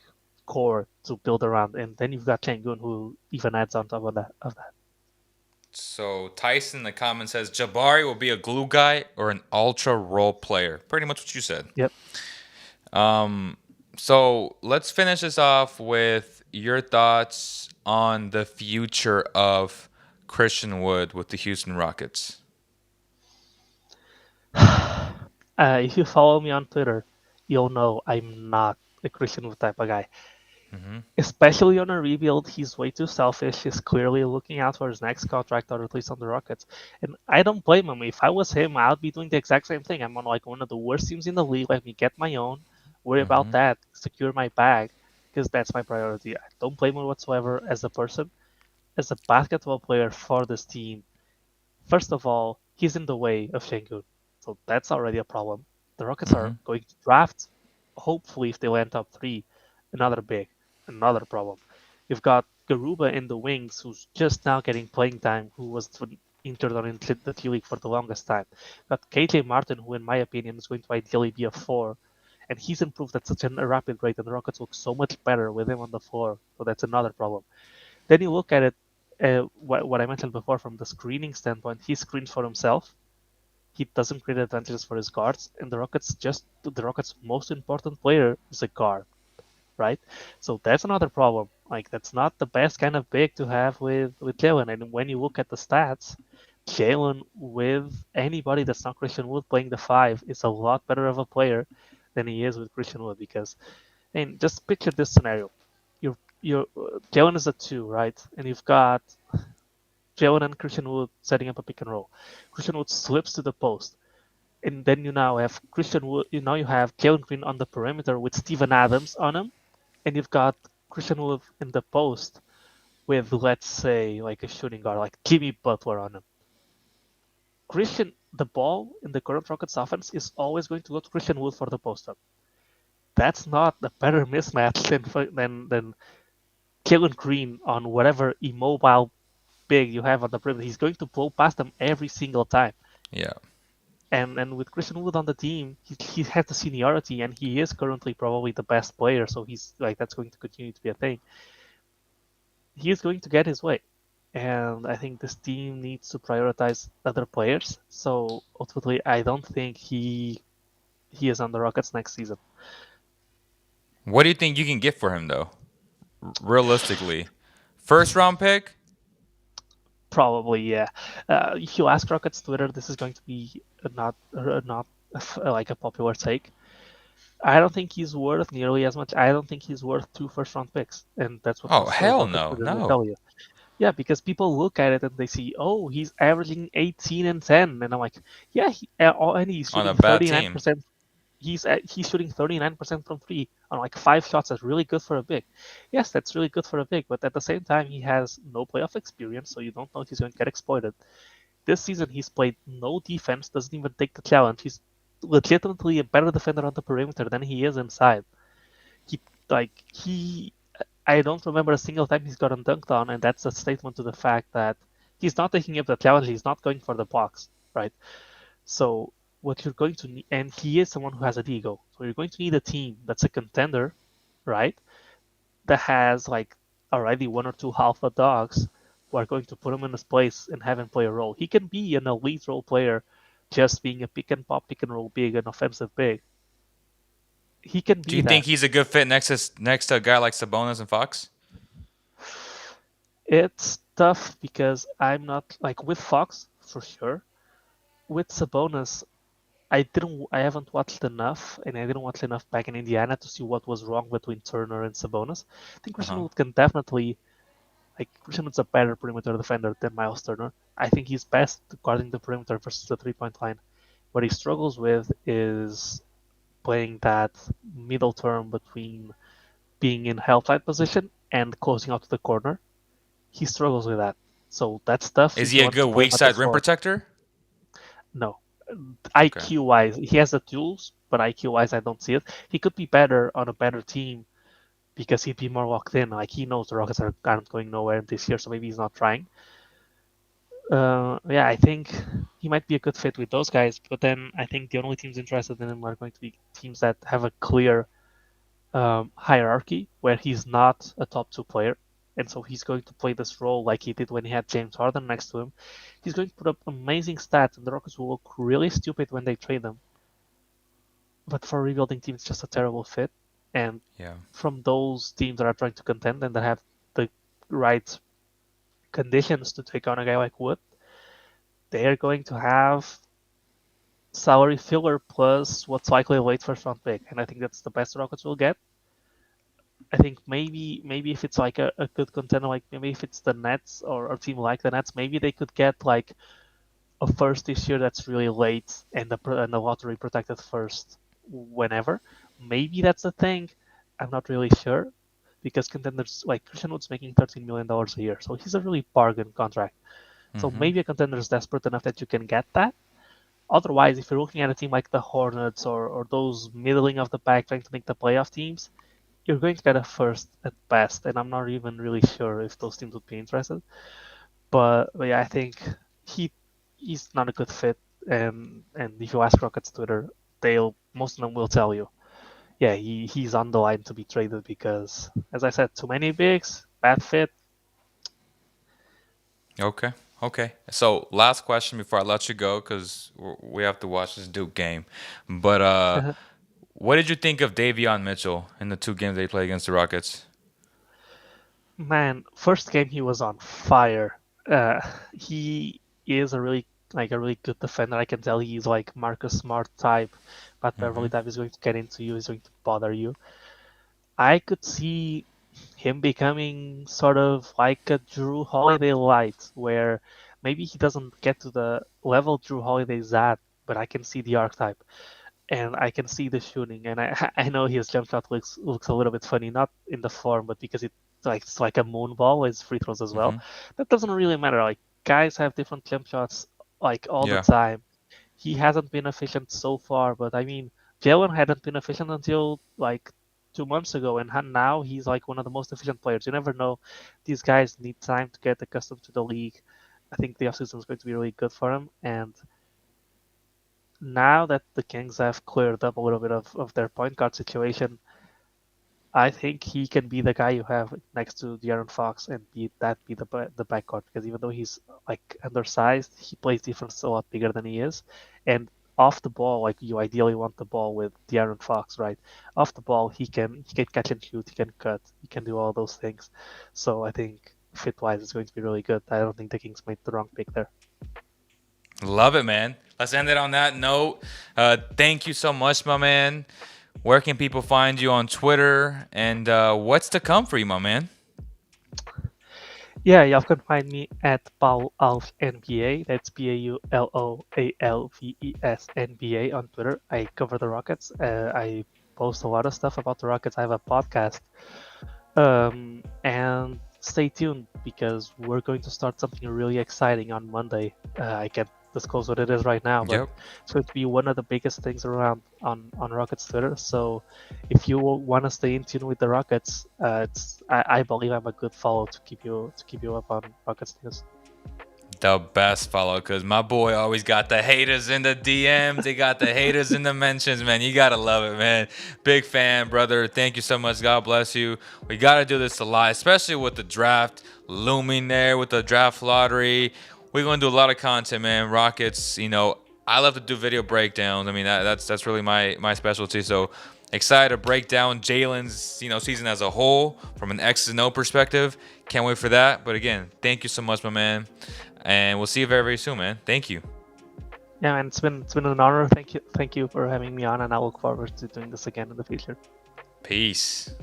core to build around. And then you've got Şengün who even adds on top of that. So Tyson in the comments says Jabari will be a glue guy or an ultra role player. Pretty much what you said. Yep. Um, so let's finish this off with your thoughts on the future of Christian Wood with the Houston Rockets. If you follow me on Twitter, you'll know I'm not a Christian Wood type of guy. Hmm. Especially on a rebuild, he's way too selfish. He's clearly looking out for his next contract, or at least on the Rockets. And I don't blame him. If I was him, I'd be doing the exact same thing. I'm on like one of the worst teams in the league. Let me get my own, worry about Hmm. that, secure my bag, because that's my priority. I don't blame him whatsoever as a person, as a basketball player for this team. First of all, he's in the way of Şengün, so that's already a problem. The Rockets are Hmm. going to draft, hopefully, if they land top three, another big, another problem. You've got Garuba in the wings, who's just now getting playing time, who was injured on the T League for the longest time. You've got Caitlyn Martin, who, in my opinion, is going to ideally be a four, and he's improved at such a rapid rate, and the Rockets look so much better with him on the floor, so that's another problem. Then you look at it, what I mentioned before from the screening standpoint, he screens for himself. He doesn't create advantages for his guards, and the Rockets' most important player is a guard, right? So that's another problem. Like that's not the best kind of big to have with Jalen. And when you look at the stats, Jalen with anybody that's not Christian Wood playing the five is a lot better of a player than he is with Christian Wood because, and just picture this scenario: you're Jalen is a two, right? And you've got Jalen and Christian Wood setting up a pick and roll. Christian Wood slips to the post, and then you now have Christian Wood. You have Jalen Green on the perimeter with Steven Adams on him, and you've got Christian Wood in the post with, let's say, like a shooting guard, like Jimmy Butler on him. The ball in the current Rockets offense is always going to go to Christian Wood for the post up. That's not a better mismatch than Jalen Green on whatever immobile big you have on the perimeter. He's going to blow past them every single time. Yeah. And with Christian Wood on the team, he has the seniority, and he is currently probably the best player. So he's like that's going to continue to be a thing. He is going to get his way, and I think this team needs to prioritize other players. So ultimately, I don't think he is on the Rockets next season. What do you think you can get for him though? Realistically, first round pick. Probably, yeah. If you ask Rockets Twitter, this is going to be not like a popular take. I don't think he's worth nearly as much. I don't think he's worth two first-round picks, and that's what Oh hell Rockets no, Twitter will no. tell you. Yeah, because people look at it and they see, oh, he's averaging 18 and 10, and I'm like, yeah, and he's On a shooting bad team. 39%. He's shooting 39% from three on like 5 shots. That's really good for a big. Yes, that's really good for a big, but at the same time, he has no playoff experience, so you don't know if he's going to get exploited. This season, he's played no defense, doesn't even take the challenge. He's legitimately a better defender on the perimeter than he is inside. He he I don't remember a single time he's gotten dunked on, and that's a statement to the fact that he's not taking up the challenge. He's not going for the box, right? So what you're going to need, and he is someone who has an ego. So you're going to need a team that's a contender, right? That has like already one or two alpha dogs who are going to put him in his place and have him play a role. He can be an elite role player, just being a pick and pop, pick and roll big, an offensive big. he can Do be you think that. he's a good fit next to a guy like Sabonis and Fox? It's tough because I'm not like with Fox for sure. With Sabonis, I haven't watched enough, and I didn't watch enough back in Indiana to see what was wrong between Turner and Sabonis. I think Uh Christian huh. Wood can definitely Christian Wood's a better perimeter defender than Miles Turner. I think he's best guarding the perimeter versus the 3 point line. What he struggles with is playing that middle term between being in help side position and closing out to the corner. He struggles with that. So that's tough Is if he you a want to good play him weak at the side rim four. protector? No. Okay. IQ wise, he has the tools, but IQ wise, I don't see it. He could be better on a better team because he'd be more locked in. Like he knows the Rockets aren't going nowhere this year, so maybe he's not trying. Yeah, I think he might be a good fit with those guys. But then I think the only teams interested in him are going to be teams that have a clear hierarchy where he's not a top two player. And so he's going to play this role like he did when he had James Harden next to him. He's going to put up amazing stats, and the Rockets will look really stupid when they trade him. But for a rebuilding team, it's just a terrible fit. And Yeah. from those teams that are trying to contend and that have the right conditions to take on a guy like Wood, they are going to have salary filler plus what's likely a late first round pick. And I think that's the best the Rockets will get. I think maybe if it's like a good contender, like maybe if it's the Nets or a team like the Nets, maybe they could get like a first this year that's really late and the lottery protected first whenever. Maybe that's the thing. I'm not really sure because contenders like Christian Wood's making $13 million a year, so he's a really bargain contract. So Mm-hmm. maybe a contender is desperate enough that you can get that. Otherwise, if you're looking at a team like the Hornets or those middling of the pack trying to make the playoff teams, you're going to get a first at best, and I'm not even really sure if those teams would be interested. But yeah, I think he he's not a good fit, and if you ask Rockets Twitter, they'll most of them will tell you, yeah, he's on the line to be traded because, as I said, too many bigs, bad fit. Okay. Okay. So last question before I let you go, because we have to watch this Duke game. But what did you think of Daveon Mitchell in the two games they played against the Rockets? Man, first game he was on fire. He is a really good defender. I can tell he's like Marcus Smart type, but Mm-hmm. Beverly type is going to get into you, is going to bother you. I could see him becoming sort of like a Drew Holiday light, where maybe he doesn't get to the level Drew Holiday's at, but I can see the archetype and I can see the shooting, and I I know his jump shot looks a little bit funny, not in the form, but because it's like a moon ball, his free throws as well. Mm-hmm. That doesn't really matter. Like guys have different jump shots like all the Yeah. time. He hasn't been efficient so far, but I mean, Jalen hadn't been efficient until like 2 months ago, and now he's like one of the most efficient players. You never know. These guys need time to get accustomed to the league. I think the offseason is going to be really good for him, and now that the Kings have cleared up a little bit of their point guard situation, I think he can be the guy you have next to De'Aaron Fox and be the backcourt because even though he's like undersized, he plays defense a lot bigger than he is, and off the ball, like you ideally want the ball with De'Aaron Fox, right? Off the ball, he can catch and shoot, he can cut, he can do all those things. So I think fit wise, it's going to be really good. I don't think the Kings made the wrong pick there. Love it, man. Let's end it on that note. Thank you so much, my man. Where can people find you on Twitter? And what's to come for you, my man? Yeah, you can find me at Paulo Alves NBA. That's PAULOALVES NBA on Twitter. I cover the Rockets. I post a lot of stuff about the Rockets. I have a podcast. And stay tuned because we're going to start something really exciting on Monday. I can't disclose what it is right now, but Yep. it's going to be one of the biggest things around on Rockets Twitter. So if you want to stay in tune with the Rockets, I believe I'm a good follow to keep you up on Rockets news. The best follow, because my boy always got the haters in the DMs. They got the haters in the mentions, man. You got to love it, man. Big fan, brother. Thank you so much. God bless you. We got to do this a lot, especially with the draft looming there, with the draft lottery. We're going to do a lot of content, man. Rockets, I love to do video breakdowns. I mean, that's really my specialty. So Excited to break down Jalen's season as a whole from an X's and O perspective. Can't wait for that. But again, thank you so much, my man, and we'll see you very, very soon, man. Thank you. Yeah, and it's been an honor. Thank you for having me on, and I look forward to doing this again in the future. Peace.